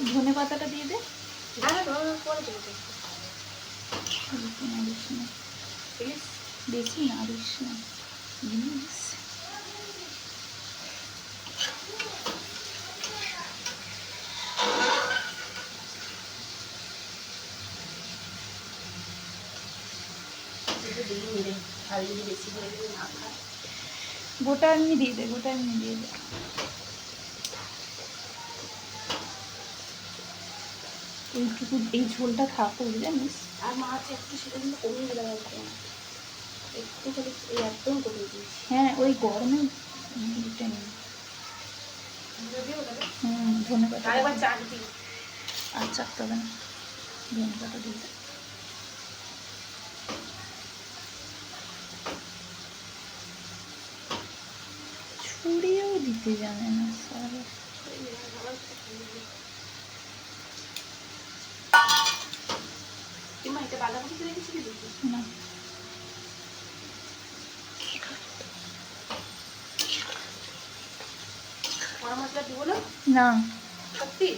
ধনে পাতাটা দিয়ে দে। বেশি না দিস না প্লিজ। গোটা এমনি দিয়ে দে, গোটা এমনি দিয়ে দে। এইটুকু এই ঝোলটা থাকুক জানিস। আর মাছ একটু সেটা কিন্তু কমিয়ে দিলাম একটু খালি একদম কমিয়ে দিয়েছি। হ্যাঁ ওই গরমে দিতে নেই। ধনে পাতা আরেকবার চাট দিই। আচ্ছা তবে না, ধনে পাতা দিয়ে দে। ছড়িয়েও দিতে জানে না স্যার। কিংবা এটা বাঁধাকপি করে কিছু কি দিবি না গরম মশলা দিব না না সত্যি।